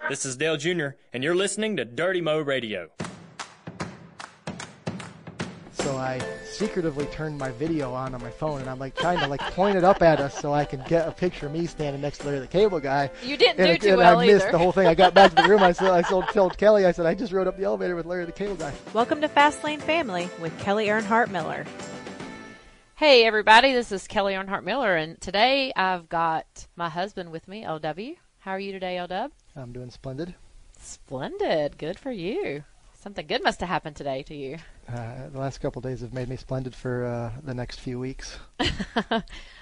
This is Dale Jr., and you're listening to Dirty Mo Radio. So I secretively turned my video on my phone, and I'm like trying to point it up at us so I can get a picture of me standing next to Larry the Cable Guy. You didn't do too and well I either. missed the whole thing. I got back to the room. I told Kelley, I said, I just rode up the elevator with Larry the Cable Guy. Welcome to Fast Lane Family with Kelley Earnhardt Miller. Hey everybody, this is Kelley Earnhardt Miller, and today I've got my husband with me, LW. How are you today, LW? I'm doing splendid. Splendid. Good for you. Something good must have happened today to you. The last couple of days have made me splendid for the next few weeks.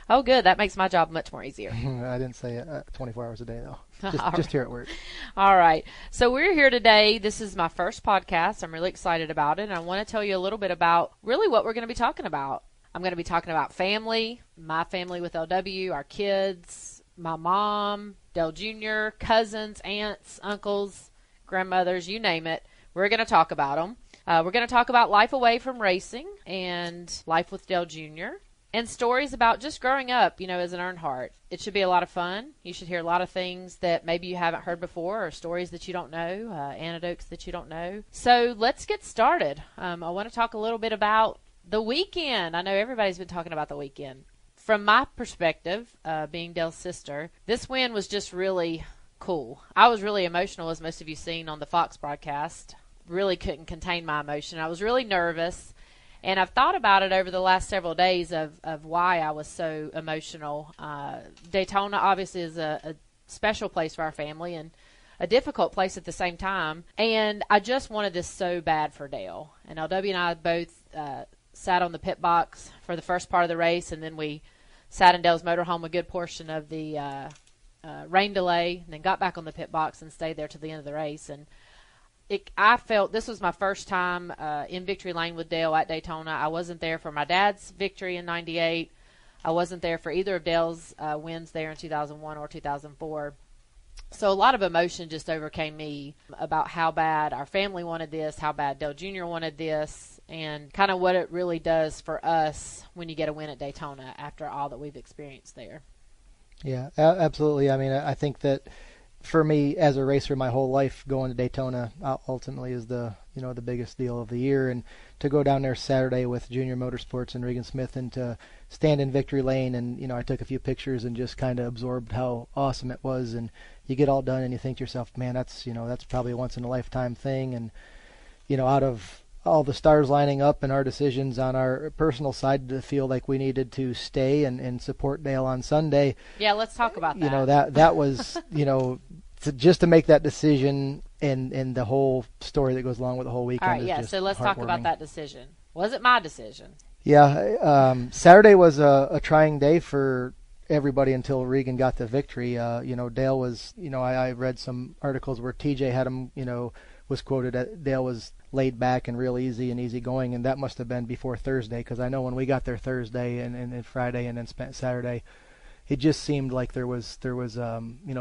Oh, good. That makes my job much more easier. I didn't say 24 hours a day, though. Just here at work. All right. So we're here today. This is my first podcast. I'm really excited about it, and I want to tell you a little bit about really what we're going to be talking about. I'm going to be talking about family, my family with LW, our kids, my mom, Dale Jr., cousins, aunts, uncles, grandmothers, you name it. We're going to talk about them. We're going to talk about life away from racing and life with Dale Jr. and stories about just growing up, as an Earnhardt. It should be a lot of fun. You should hear a lot of things that maybe you haven't heard before or stories that you don't know, anecdotes that you don't know. So let's get started. I want to talk a little bit about the weekend. I know everybody's been talking about the weekend. From my perspective, being Dale's sister, this win was just really cool. I was really emotional, as most of you seen on the Fox broadcast. Really couldn't contain my emotion. I was really nervous, and I've thought about it over the last several days of why I was so emotional. Daytona obviously is a special place for our family and a difficult place at the same time, and I just wanted this so bad for Dale. And LW and I both sat on the pit box for the first part of the race, and then we sat in Dale's motorhome a good portion of the rain delay, and then got back on the pit box and stayed there to the end of the race. And I felt this was my first time in victory lane with Dale at Daytona. I wasn't there for my dad's victory in '98. I wasn't there for either of Dale's wins there in 2001 or 2004. So a lot of emotion just overcame me about how bad our family wanted this, how bad Dale Jr. wanted this, and kind of what it really does for us when you get a win at Daytona after all that we've experienced there. Yeah, absolutely. I mean, I think that for me as a racer, my whole life going to Daytona ultimately is the biggest deal of the year, and to go down there Saturday with Junior Motorsports and Regan Smith and to stand in victory lane, and I took a few pictures and just kind of absorbed how awesome it was. And you get all done and you think to yourself, man, that's probably a once in a lifetime thing. And out of all the stars lining up and our decisions on our personal side to feel like we needed to stay and support Dale on Sunday. Yeah, let's talk about that. That was, just to make that decision and the whole story that goes along with the whole weekend. All right, yeah, so let's talk about that decision. Was it my decision? Yeah, Saturday was a trying day for everybody until Regan got the victory. Dale was, I read some articles where TJ had him, was quoted that Dale was laid back and real easy and easygoing, and that must have been before Thursday, because I know when we got there Thursday and Friday and then spent Saturday, it just seemed like there was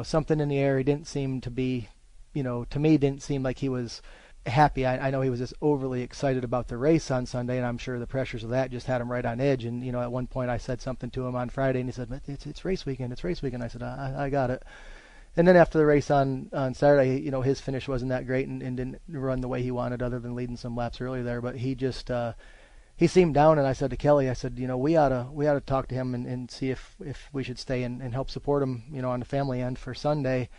something in the air. He didn't seem to be, to me, didn't seem like he was happy. I know he was just overly excited about the race on Sunday, and I'm sure the pressures of that just had him right on edge. And at one point I said something to him on Friday, and he said, it's race weekend, it's race weekend. I said, I got it. And then after the race on Saturday, his finish wasn't that great and didn't run the way he wanted, other than leading some laps early there. But he just he seemed down, and I said to Kelley, I said, we ought to talk to him and see if we should stay and help support him, on the family end for Sunday.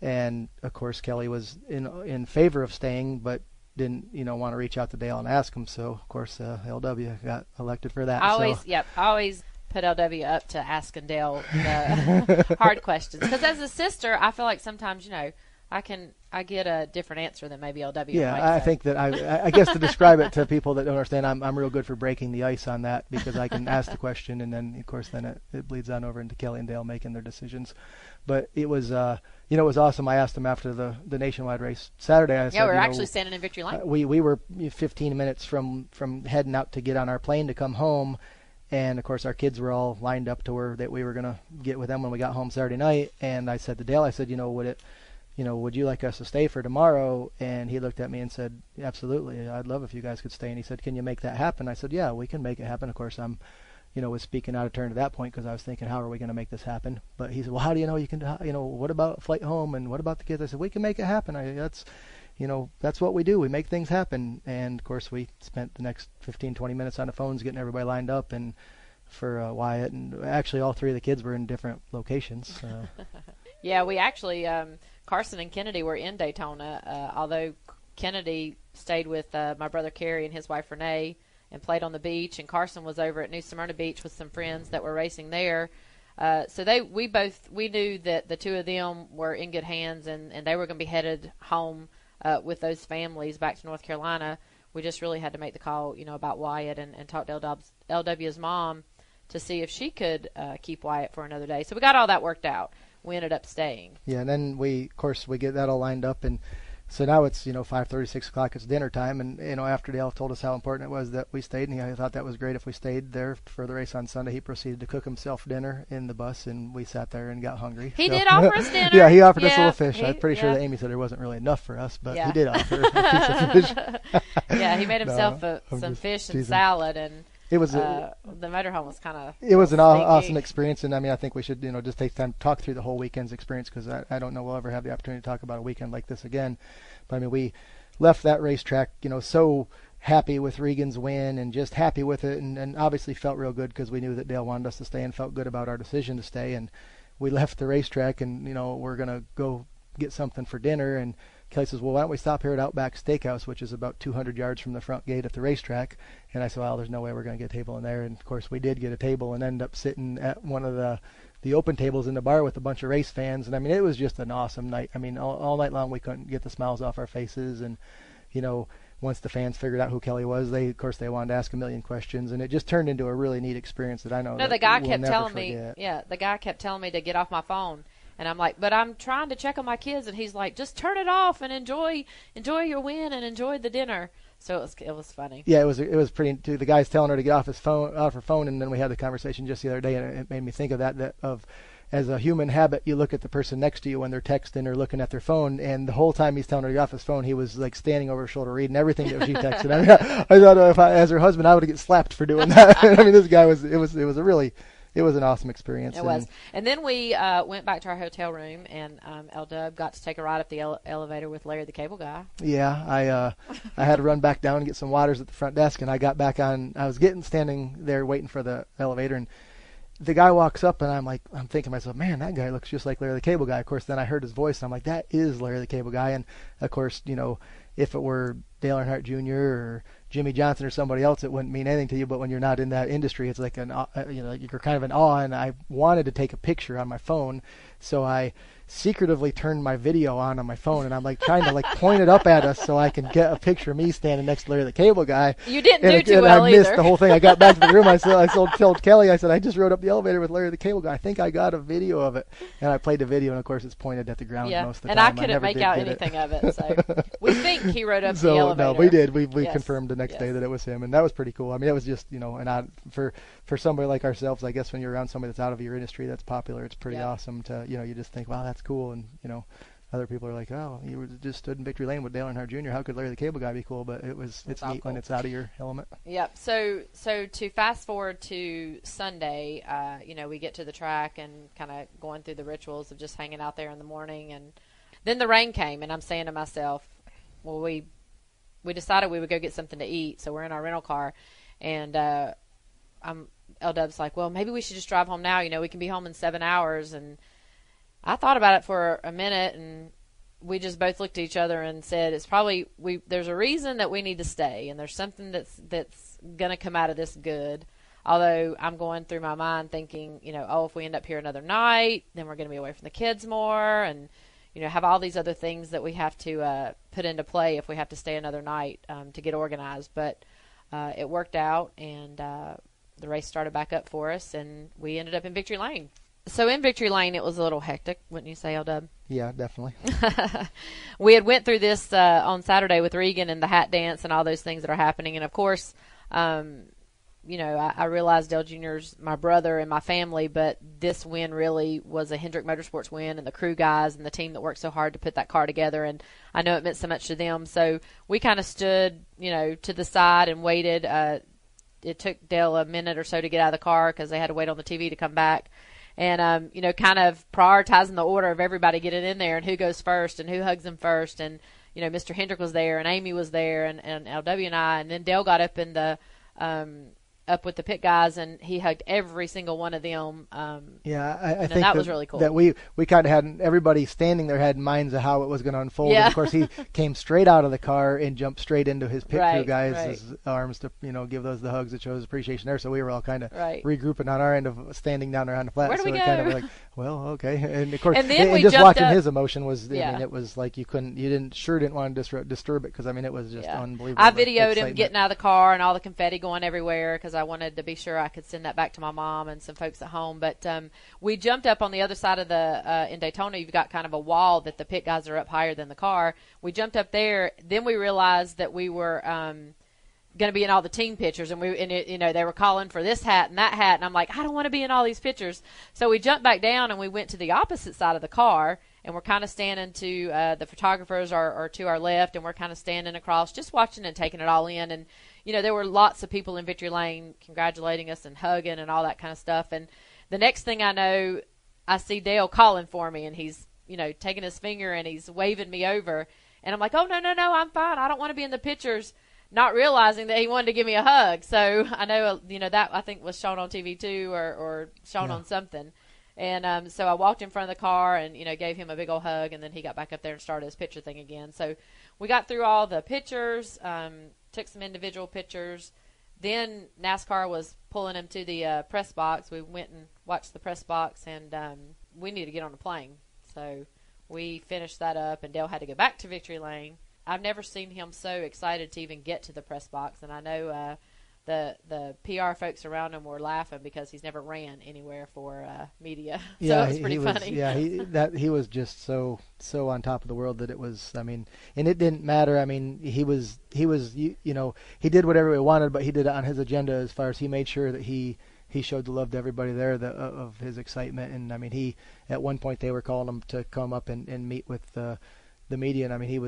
And of course Kelley was in favor of staying, but didn't want to reach out to Dale and ask him. So of course LW got elected for that. I always put LW up to asking Dale the hard questions, because as a sister, I feel like sometimes I get a different answer than maybe LW. Yeah, I think that I guess to describe it to people that don't understand, I'm real good for breaking the ice on that, because I can ask the question, and then of course it bleeds on over into Kelley and Dale making their decisions. But it was it was awesome. I asked him after the nationwide race Saturday. I said, we were actually standing in victory lane. We were 15 minutes from heading out to get on our plane to come home. And, of course, our kids were all lined up to where that we were going to get with them when we got home Saturday night. And I said to Dale, I said, would you like us to stay for tomorrow? And he looked at me and said, absolutely. I'd love if you guys could stay. And he said, can you make that happen? I said, yeah, we can make it happen. Of course, I'm was speaking out of turn at that point because I was thinking, how are we going to make this happen? But he said, well, how do you know you can, what about flight home and what about the kids? I said, we can make it happen. That's what we do. We make things happen. And of course, we spent the next 15, 20 minutes on the phones getting everybody lined up and for Wyatt. And actually, all three of the kids were in different locations. Yeah, we actually, Carson and Kennedy were in Daytona, although Kennedy stayed with my brother Kerry and his wife Renee and played on the beach, and Carson was over at New Smyrna Beach with some friends that were racing there. So we knew that the two of them were in good hands, and they were going to be headed home with those families back to North Carolina. We just really had to make the call, about Wyatt and talk to LW's mom to see if she could keep Wyatt for another day. So we got all that worked out. We ended up staying. Yeah, and then we get that all lined up, and so now it's 5:30, 6 o'clock. It's dinner time, and after Dale told us how important it was that we stayed, and he thought that was great if we stayed there for the race on Sunday. He proceeded to cook himself dinner in the bus, and we sat there and got hungry. He did offer us dinner. Yeah, he offered us a little fish. I'm pretty sure that Amy said there wasn't really enough for us, but he did offer a piece of fish. Yeah, he made himself some fish and salad, and it was the motorhome was kind of. It was an awesome experience, and I think we should just take time to talk through the whole weekend's experience because I don't know we'll ever have the opportunity to talk about a weekend like this again. But we left that racetrack, so happy with Regan's win and just happy with it, and obviously felt real good because we knew that Dale wanted us to stay and felt good about our decision to stay. And we left the racetrack, and we're gonna go get something for dinner, and Kelley says, well, why don't we stop here at Outback Steakhouse, which is about 200 yards from the front gate at the racetrack. And I said, well, there's no way we're going to get a table in there. And, of course, we did get a table and ended up sitting at one of the open tables in the bar with a bunch of race fans. And, it was just an awesome night. All night long we couldn't get the smiles off our faces. And, once the fans figured out who Kelley was, they wanted to ask a million questions. And it just turned into a really neat experience that I know the guy kept telling me, the guy kept telling me to get off my phone. And I'm like, but I'm trying to check on my kids, and he's like, just turn it off and enjoy your win and enjoy the dinner. So it was funny. Yeah, it was pretty. The guy's telling her to get off her phone, and then we had the conversation just the other day, and it made me think of that as a human habit, you look at the person next to you when they're texting or looking at their phone, and the whole time he's telling her to get off his phone, he was like standing over her shoulder reading everything that she texted. I thought if as her husband, I would get slapped for doing that. This guy it was an awesome experience. It was. And then we went back to our hotel room, and L-Dub got to take a ride up the elevator with Larry the Cable Guy. Yeah, I had to run back down and get some waters at the front desk, and I got back on. I was standing there waiting for the elevator, and the guy walks up, and I'm thinking to myself, man, that guy looks just like Larry the Cable Guy. Of course, then I heard his voice, and I'm like, that is Larry the Cable Guy. And, of course, if it were Dale Earnhardt Jr. or Jimmy Johnson or somebody else, it wouldn't mean anything to you. But when you're not in that industry, it's like you're kind of in awe. And I wanted to take a picture on my phone, so I secretively turned my video on my phone, and I'm trying to point it up at us so I can get a picture of me standing next to Larry the Cable Guy. You didn't do too well either. I missed either. the whole thing. I got back to the room. I told Kelley, I said, I just rode up the elevator with Larry the Cable Guy. I think I got a video of it, and I played the video, and of course it's pointed at the ground most of the time. And I couldn't make out anything of it. So we think he rode up the elevator. No, we did. We confirmed the next day that it was him, and that was pretty cool. It was just for somebody like ourselves, I guess when you're around somebody that's out of your industry that's popular, it's pretty awesome to you just think, wow, that's cool, and other people are like, oh, you just stood in Victory Lane with Dale Earnhardt Jr. How could Larry the Cable Guy be cool? But it's neat cool when it's out of your element. Yep. So to fast forward to Sunday, we get to the track and kind of going through the rituals of just hanging out there in the morning, and then the rain came, and I'm saying to myself, well, we decided we would go get something to eat, so we're in our rental car, and L-Dub's like, well, maybe we should just drive home now. We can be home in 7 hours, and I thought about it for a minute, and we just both looked at each other and said, it's probably there's a reason that we need to stay, and there's something that's going to come out of this good. Although I'm going through my mind thinking, if we end up here another night, then we're going to be away from the kids more, and have all these other things that we have to put into play if we have to stay another night to get organized. But it worked out, and the race started back up for us, and we ended up in Victory Lane. So in Victory Lane, it was a little hectic, wouldn't you say, L-Dub? Yeah, definitely. We had went through this on Saturday with Regan and the hat dance and all those things that are happening. And, of course, I realized Dale Jr.'s my brother and my family, but this win really was a Hendrick Motorsports win, and the crew guys and the team that worked so hard to put that car together. And I know it meant so much to them. So we kind of stood, to the side and waited it took Dale a minute or so to get out of the car because they had to wait on the TV to come back. And, kind of prioritizing the order of everybody getting in there and who goes first and who hugs them first. And, Mr. Hendrick was there and Amy was there and LW and I. And then Dale got up in the up with the pit guys, and he hugged every single one of them. I think that was really cool. That we kind of had everybody standing there had minds of how it was going to unfold. Yeah. And of course, he came straight out of the car and jumped straight into his pit crew guys' right. arms to give those the hugs that shows appreciation there. So we were all kind of right. regrouping on our end of standing down there on the flat. Where do we go? Kind of like, well, okay. And of course, and then we just jumped watching up. his emotion was, Yeah. I mean, it was like you didn't want to disturb it because I mean it was just unbelievable. I videoed him getting out of the car and all the confetti going everywhere because I wanted to be sure I could send that back to my mom and some folks at home. But we jumped up on the other side of the in Daytona. You've got kind of a wall that the pit guys are up higher than the car. We jumped up there. Then we realized that we were going to be in all the team pictures, and they were calling for this hat and that hat, and I'm like, I don't want to be in all these pictures. So we jumped back down and we went to the opposite side of the car, and we're kind of standing to the photographers are to our left, and we're kind of standing across, just watching and taking it all in. And there were lots of people in Victory Lane congratulating us and hugging and all that kind of stuff. And the next thing I know, I see Dale calling for me, and he's taking his finger and he's waving me over, and I'm like, oh no, I'm fine, I don't want to be in the pictures. Not realizing that he wanted to give me a hug. So I know, that I think was shown on TV too, or shown on something. And so I walked in front of the car and, gave him a big old hug, and then he got back up there and started his picture thing again. So we got through all the pictures, took some individual pictures. Then NASCAR was pulling him to the press box. We went and watched the press box, and we needed to get on a plane. So we finished that up, and Dale had to go back to Victory Lane. I've never seen him so excited to even get to the press box, and I know the PR folks around him were laughing because he's never ran anywhere for media. So it was pretty funny. He was just so on top of the world that it was. I mean, and it didn't matter. I mean, he did whatever he wanted, but he did it on his agenda as far as he made sure that he showed the love to everybody there of his excitement. And I mean, at one point they were calling him to come up and meet with the media, and I mean, he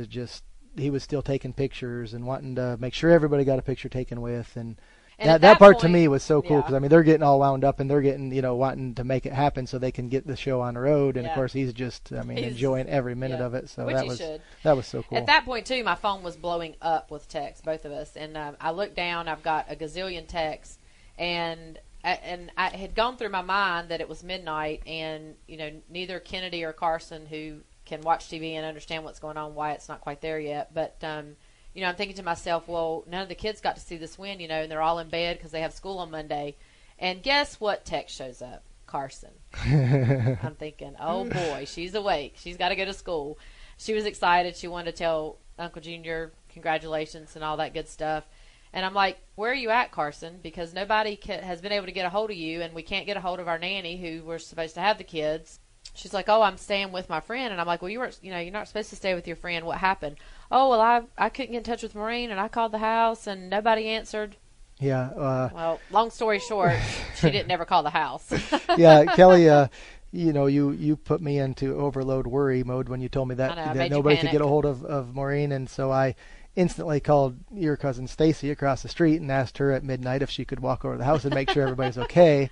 was still taking pictures and wanting to make sure everybody got a picture taken with, and that part to me was so cool because I mean they're getting all wound up and they're getting wanting to make it happen so they can get the show on the road, and of course he's just he's enjoying every minute of it. So that was so cool. At that point too, my phone was blowing up with texts, both of us, and I looked down. I've got a gazillion texts, and I had gone through my mind that it was midnight, and neither Kennedy or Carson, who can watch TV and understand what's going on, why it's not quite there yet. But, I'm thinking to myself, well, none of the kids got to see this win, and they're all in bed because they have school on Monday. And guess what text shows up? Carson. I'm thinking, oh, boy, she's awake. She's got to go to school. She was excited. She wanted to tell Uncle Junior congratulations and all that good stuff. And I'm like, where are you at, Carson? Because nobody has been able to get a hold of you, and we can't get a hold of our nanny who we're supposed to have the kids. She's like, oh, I'm staying with my friend. And I'm like, well, you're not supposed to stay with your friend. What happened? Oh, well, I couldn't get in touch with Maureen, and I called the house, and nobody answered. Yeah. Well, long story short, she didn't ever call the house. Yeah, Kelley, you put me into overload worry mode when you told me that nobody could get a hold of Maureen, and so I instantly called your cousin Stacy across the street and asked her at midnight if she could walk over to the house and make sure everybody's okay.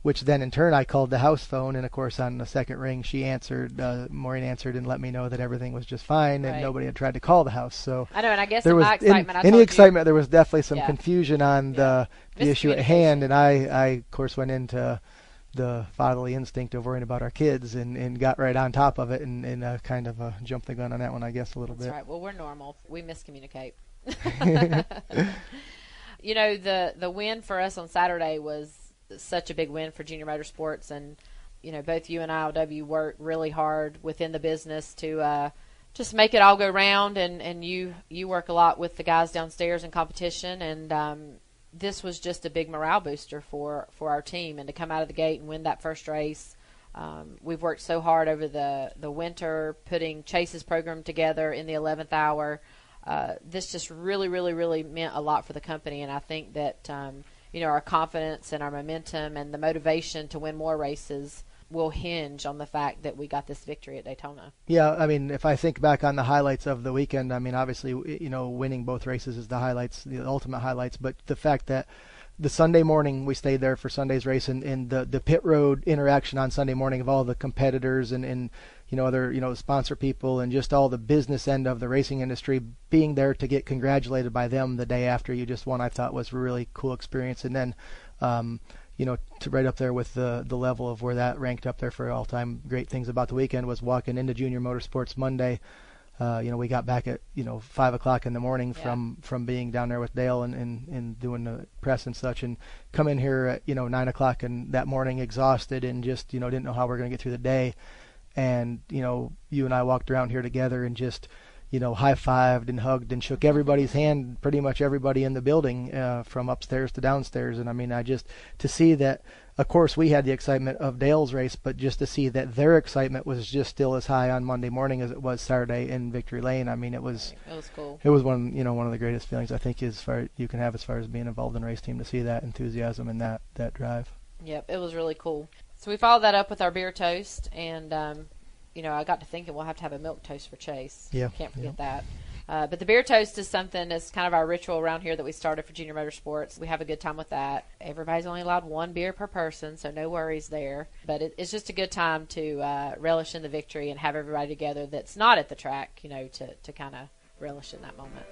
Which then in turn I called the house phone, and of course on the second ring she answered, Maureen answered and let me know that everything was just fine and nobody had tried to call the house. So I know, and I guess there in was my excitement, there was definitely some confusion on the issue at hand, and I of course went into the fatherly instinct of worrying about our kids and got right on top of it and kind of jumped the gun on that one, I guess, a little bit. That's right. Well, we're normal. We miscommunicate. The win for us on Saturday was such a big win for Junior Motorsports, and both you and ILW worked really hard within the business to just make it all go round, and you work a lot with the guys downstairs in competition, and this was just a big morale booster for our team, and to come out of the gate and win that first race. We've worked so hard over the winter putting Chase's program together in the 11th hour. This just really, really, really meant a lot for the company, and I think that our confidence and our momentum and the motivation to win more races will hinge on the fact that we got this victory at Daytona. Yeah, I mean, if I think back on the highlights of the weekend, I mean, obviously, winning both races is the ultimate highlights, but the fact that the Sunday morning we stayed there for Sunday's race, and the pit road interaction on Sunday morning of all the competitors and other sponsor people and just all the business end of the racing industry, being there to get congratulated by them the day after you just won, I thought was a really cool experience. And then to right up there with the level of where that ranked up there for all-time great things about the weekend was walking into Junior Motorsports Monday. We got back at 5 o'clock in the morning from being down there with Dale and doing the press and such, and come in here at 9 o'clock and that morning exhausted and just didn't know how we're going to get through the day. And you and I walked around here together and just high-fived and hugged and shook everybody's hand, pretty much everybody in the building, from upstairs to downstairs. And I mean, to see that, of course, we had the excitement of Dale's race, but just to see that their excitement was just still as high on Monday morning as it was Saturday in Victory Lane. I mean, it was cool. It was one of the greatest feelings I think as far you can have as far as being involved in a race team, to see that enthusiasm and that drive. Yep, it was really cool. So we followed that up with our beer toast, and I got to thinking we'll have to have a milk toast for Chase. Yeah, can't forget that. But the beer toast is something that's kind of our ritual around here that we started for Junior Motorsports. We have a good time with that. Everybody's only allowed one beer per person, so no worries there. But it's just a good time to relish in the victory and have everybody together that's not at the track, to kind of relish in that moment.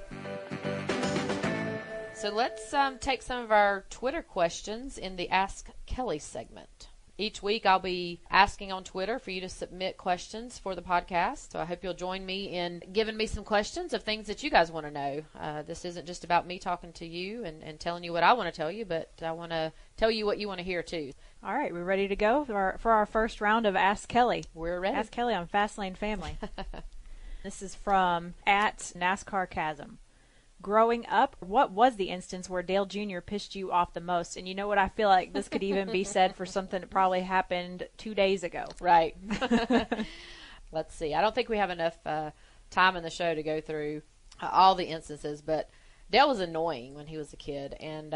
So let's take some of our Twitter questions in the Ask Kelley segment. Each week I'll be asking on Twitter for you to submit questions for the podcast. So I hope you'll join me in giving me some questions of things that you guys want to know. This isn't just about me talking to you and telling you what I want to tell you, but I want to tell you what you want to hear too. All right, we're ready to go for our first round of Ask Kelley. We're ready. Ask Kelley on Fastlane Family. This is from @NASCARChasm. Growing up, what was the instance where Dale Jr. pissed you off the most? And you know what? I feel like this could even be said for something that probably happened 2 days ago. Right. Let's see. I don't think we have enough time in the show to go through all the instances, but Dale was annoying when he was a kid. And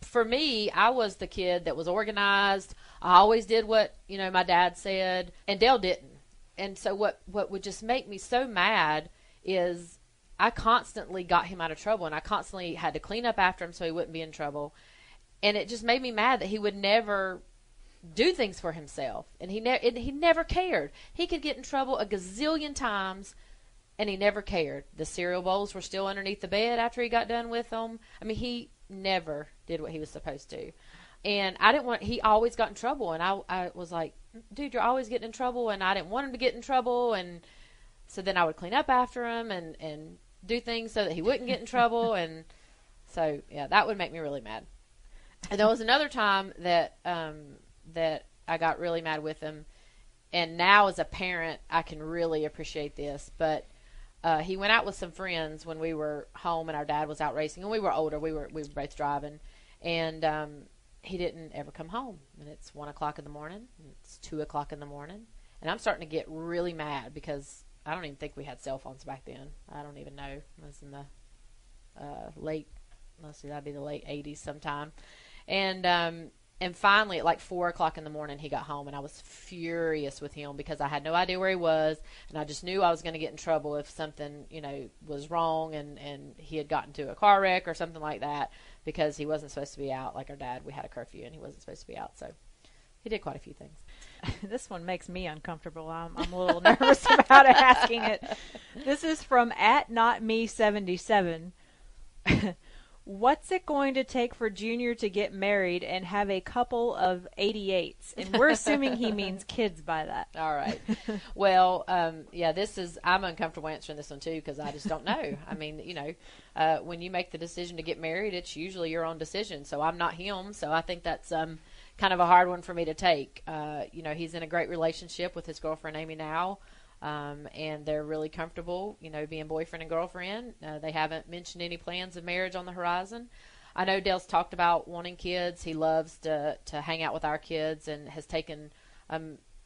for me, I was the kid that was organized. I always did what, my dad said, and Dale didn't. And so what would just make me so mad is I constantly got him out of trouble, and I constantly had to clean up after him so he wouldn't be in trouble. And it just made me mad that he would never do things for himself, and he never cared. He could get in trouble a gazillion times, and he never cared. The cereal bowls were still underneath the bed after he got done with them. I mean, he never did what he was supposed to. And he always got in trouble, and I was like, dude, you're always getting in trouble, and I didn't want him to get in trouble, and so then I would clean up after him and do things so that he wouldn't get in trouble. And so, yeah, that would make me really mad. And there was another time that I got really mad with him, and now as a parent, I can really appreciate this. But he went out with some friends when we were home and our dad was out racing, and we were older. We were both driving, and he didn't ever come home. And it's 1 o'clock in the morning, and it's 2 o'clock in the morning, and I'm starting to get really mad because I don't even think we had cell phones back then. I don't even know. It was in the that'd be the late 80s sometime. And finally, at like 4 o'clock in the morning, he got home, and I was furious with him because I had no idea where he was, and I just knew I was going to get in trouble if something, was wrong and he had gotten to a car wreck or something like that, because he wasn't supposed to be out. Like our dad, we had a curfew, and he wasn't supposed to be out, so he did quite a few things. This one makes me uncomfortable. I'm a little nervous about asking it. This is from @NotMe77. What's it going to take for Junior to get married and have a couple of 88s? And we're assuming he means kids by that. All right. Well, I'm uncomfortable answering this one too because I just don't know. I mean, when you make the decision to get married, it's usually your own decision. So I'm not him. So I think that's kind of a hard one for me to take. He's in a great relationship with his girlfriend Amy now. And they're really comfortable, being boyfriend and girlfriend. They haven't mentioned any plans of marriage on the horizon. I know Dale's talked about wanting kids. He loves to hang out with our kids and has taken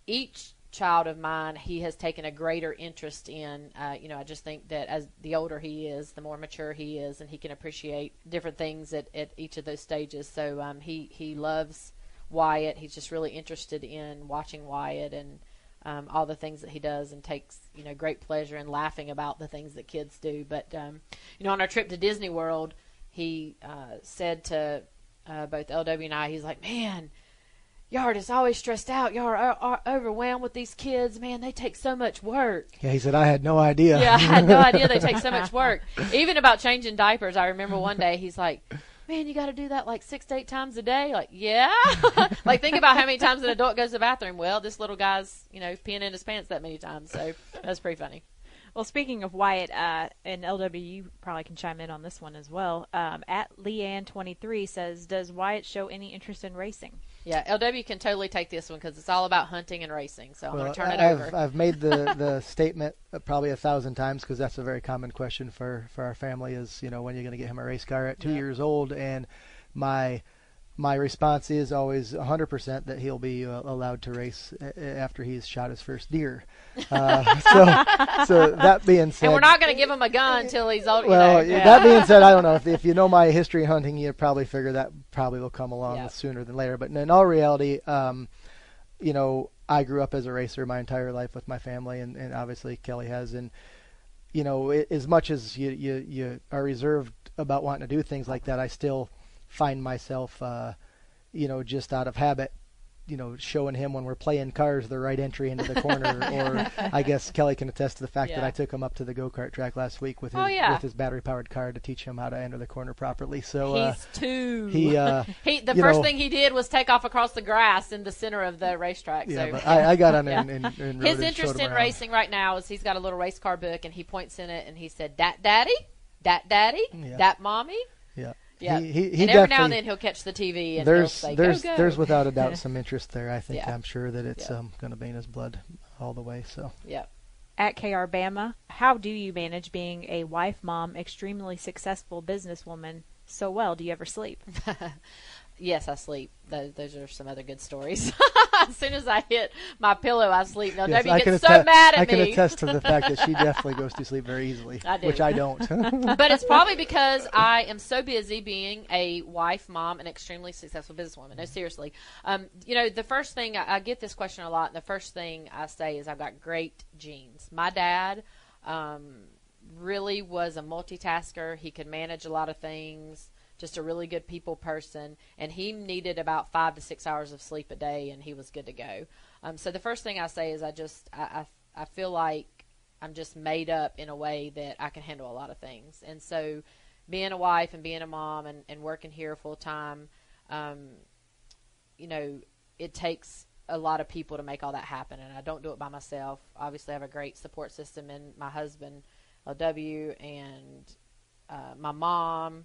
each child of mine, he has taken a greater interest in. I just think that as the older he is, the more mature he is, and he can appreciate different things at each of those stages. So he loves Wyatt. He's just really interested in watching Wyatt and all the things that he does, and takes great pleasure in laughing about the things that kids do. But on our trip to Disney World, he said to both LW and I, he's like, man, y'all are just always stressed out. Y'all are overwhelmed with these kids. Man, they take so much work. Yeah, he said, I had no idea. Yeah, I had no idea they take so much work. Even about changing diapers, I remember one day he's like, man, you got to do that like 6 to 8 times a day. Like, yeah. Like, think about how many times an adult goes to the bathroom. Well, this little guy's, peeing in his pants that many times. So that's pretty funny. Well, speaking of Wyatt, and LW, you probably can chime in on this one as well. At Leanne23 says, does Wyatt show any interest in racing? Yeah, LW can totally take this one because it's all about hunting and racing. So I'm going to turn it over. I've made the statement probably 1,000 times because that's a very common question for our family is, when are you going to get him a race car at 2 years old? And my response is always 100% that he'll be allowed to race after he's shot his first deer. So that being said, and we're not going to give him a gun until he's old. Well, that being said, I don't know if you know my history in hunting, you probably figure that probably will come along sooner than later. But in all reality, I grew up as a racer my entire life with my family, and obviously Kelley has, and as much as you are reserved about wanting to do things like that, I still find myself, just out of habit, showing him when we're playing cars the right entry into the corner. Or I guess Kelley can attest to the fact that I took him up to the go-kart track last week with his battery-powered car to teach him how to enter the corner properly. So he's 2. The first thing he did was take off across the grass in the center of the racetrack. Yeah, so but I got on and his interest in racing right now is he's got a little race car book and he points in it and he said, "Dat daddy, dat mommy." Yeah. Yeah, he and every now and then he'll catch the TV and he'll say, go. There's without a doubt some interest there. I think I'm sure that it's going to be in his blood all the way. So At KR Bama, how do you manage being a wife, mom, extremely successful businesswoman so well? Do you ever sleep? Yes, I sleep. Those are some other good stories. As soon as I hit my pillow, I sleep. Now, yes, Debbie gets so mad at me. I can attest to the fact that she definitely goes to sleep very easily, which I don't. But it's probably because I am so busy being a wife, mom, and extremely successful businesswoman. No, seriously. The first thing, I get this question a lot, and the first thing I say is I've got great genes. My dad really was a multitasker. He could manage a lot of things. Just a really good people person, and he needed about 5 to 6 hours of sleep a day, and he was good to go. So the first thing I say is I feel like I'm just made up in a way that I can handle a lot of things. And so being a wife and being a mom and working here full time, it takes a lot of people to make all that happen, and I don't do it by myself. Obviously, I have a great support system in my husband, LW, and my mom.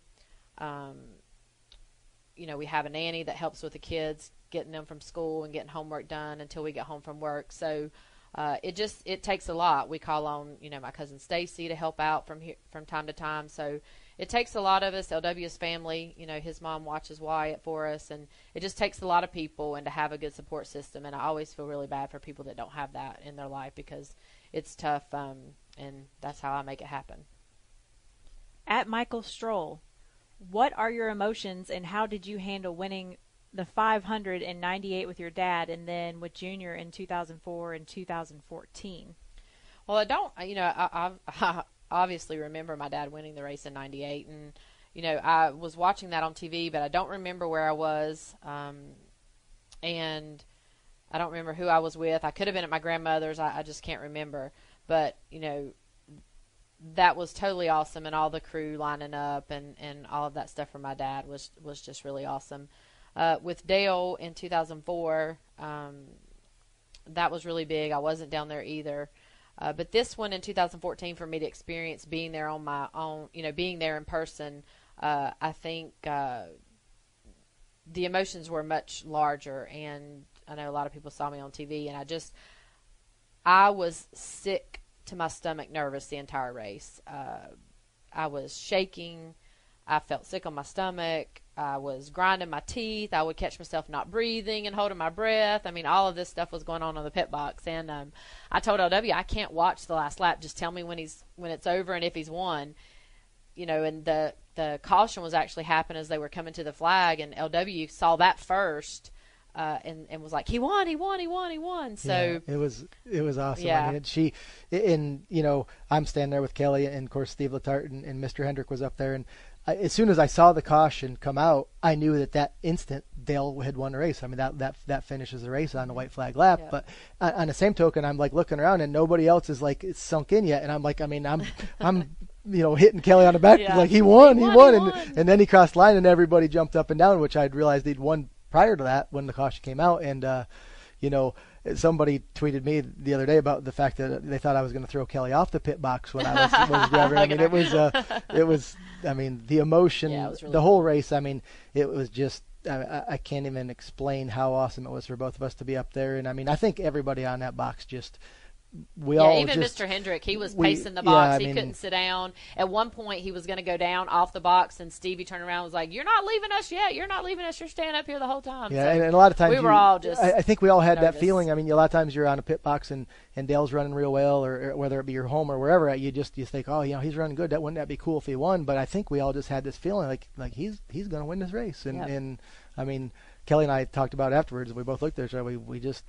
We have a nanny that helps with the kids, getting them from school and getting homework done until we get home from work. So it takes a lot. We call on my cousin Stacy to help out from time to time. So it takes a lot of us. LW's family, his mom watches Wyatt for us, and it just takes a lot of people and to have a good support system. And I always feel really bad for people that don't have that in their life because it's tough, and that's how I make it happen. At Michael Stroll, what are your emotions and how did you handle winning the 500 in 98 with your dad and then with Junior in 2004 and 2014? Well, I obviously remember my dad winning the race in 98, and I was watching that on TV, but I don't remember where I was, and I don't remember who I was with. I could have been at my grandmother's. I just can't remember, but that was totally awesome, and all the crew lining up and all of that stuff for my dad was just really awesome. With Dale in 2004, that was really big. I wasn't down there either. But this one in 2014, for me to experience being there on my own, being there in person, I think the emotions were much larger, and I know a lot of people saw me on TV, and I was sick to my stomach, nervous the entire race. I was shaking. I felt sick on my stomach. I was grinding my teeth. I would catch myself not breathing and holding my breath. I mean, all of this stuff was going on in the pit box. And I told LW, I can't watch the last lap. Just tell me when it's over and if he's won. And the caution was actually happening as they were coming to the flag, and LW saw that first. And was like, he won. So yeah, it was awesome. Yeah. I mean, I'm standing there with Kelley, and of course Steve Letarte and Mr. Hendrick was up there, and as soon as I saw the caution come out, I knew that instant Dale had won the race. I mean, that finishes the race on the white flag lap. Yeah. But on the same token, I'm like looking around and nobody else is like it's sunk in yet. And I'm like, I mean, I'm hitting Kelley on the back like he won. And then he crossed the line and everybody jumped up and down, which I'd realized he'd won prior to that when the caution came out. And somebody tweeted me the other day about the fact that they thought I was going to throw Kelley off the pit box when I was driving. I mean, it was. I mean, the emotion, really the whole race. I mean, it was just. I can't even explain how awesome it was for both of us to be up there. And I mean, I think everybody on that box just. Even Mr. Hendrick, he was pacing the box. He couldn't sit down. At one point, he was going to go down off the box, and Stevie turned around and was like, "You're not leaving us yet. You're not leaving us. You're staying up here the whole time." Yeah, so and a lot of times we were all just I think we all had nervous. that feeling. I mean, a lot of times you're on a pit box and Dale's running real well, or whether it be your home or wherever, you think, oh, he's running good. Wouldn't that be cool if he won? But I think we all just had this feeling like he's going to win this race. And I mean, Kelley and I talked about it afterwards. We both looked at each other.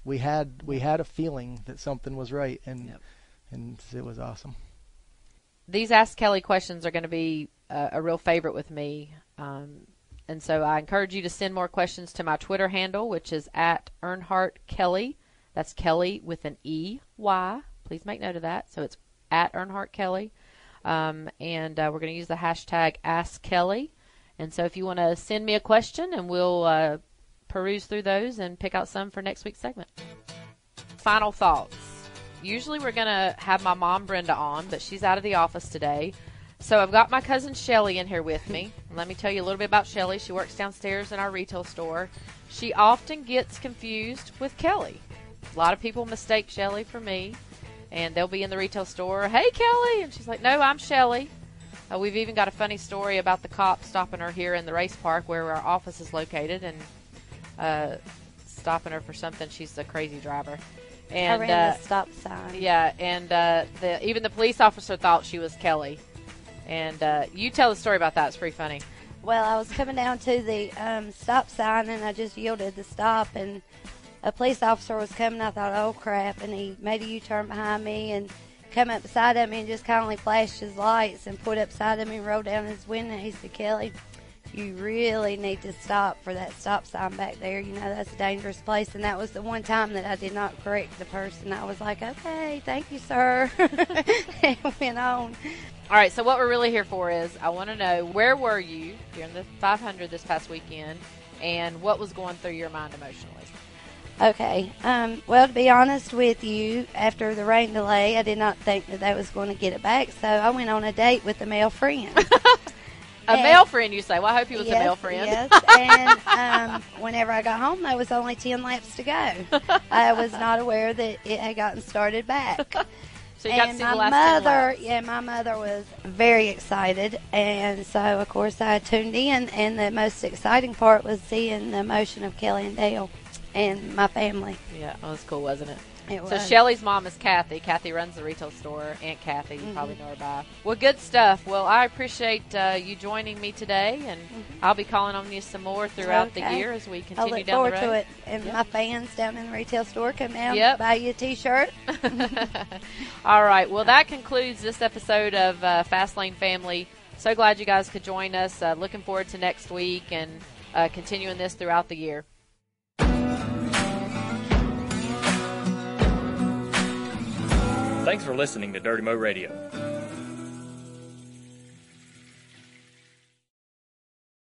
We had a feeling that something was right, and it was awesome. These Ask Kelley questions are going to be a real favorite with me. And so I encourage you to send more questions to my Twitter handle, which is @EarnhardtKelley. That's Kelley with an E-Y. Please make note of that. So it's @EarnhardtKelley. And we're going to use the hashtag #AskKelley. And so if you want to send me a question, and we'll peruse through those and pick out some for next week's segment. Final thoughts. Usually we're going to have my mom, Brenda, on, but she's out of the office today. So I've got my cousin Shelly in here with me. Let me tell you a little bit about Shelly. She works downstairs in our retail store. She often gets confused with Kelley. A lot of people mistake Shelly for me, and they'll be in the retail store, "Hey, Kelley," and she's like, "No, I'm Shelly." We've even got a funny story about the cop stopping her here in the race park where our office is located, and stopping her for something. She's a crazy driver. And I ran the stop sign. Yeah, and even the police officer thought she was Kelley. And you tell the story about that. It's pretty funny. Well, I was coming down to the stop sign, and I just yielded the stop, and a police officer was coming. I thought, oh, crap, and he made a U-turn behind me and come up beside of me and just kindly flashed his lights and put up beside of me and rolled down his window. He said, "Kelley, you really need to stop for that stop sign back there. That's a dangerous place." And that was the one time that I did not correct the person. I was like, "Okay, thank you, sir." And went on. All right, so what we're really here for is I want to know, where were you during the 500 this past weekend, and what was going through your mind emotionally? Okay. Well, to be honest with you, after the rain delay, I did not think that was going to get it back, so I went on a date with a male friend. Male friend, you say? Well, I hope he was a male friend. Yes, and whenever I got home, there was only 10 laps to go. I was not aware that it had gotten started back. So you got to see the last 10 laps. Yeah, my mother was very excited, and so, of course, I tuned in, and the most exciting part was seeing the emotion of Kelley and Dale and my family. Yeah, it was cool, wasn't it? It was. So Shelly's mom is Kathy. Kathy runs the retail store. Aunt Kathy, you probably know her by. Well, good stuff. Well, I appreciate you joining me today, and I'll be calling on you some more throughout the year as we continue down the road. I look forward to it. And my fans down in the retail store, come down, buy you a T-shirt. All right. Well, that concludes this episode of Fast Lane Family. So glad you guys could join us. Looking forward to next week and continuing this throughout the year. Thanks for listening to Dirty Mo Radio.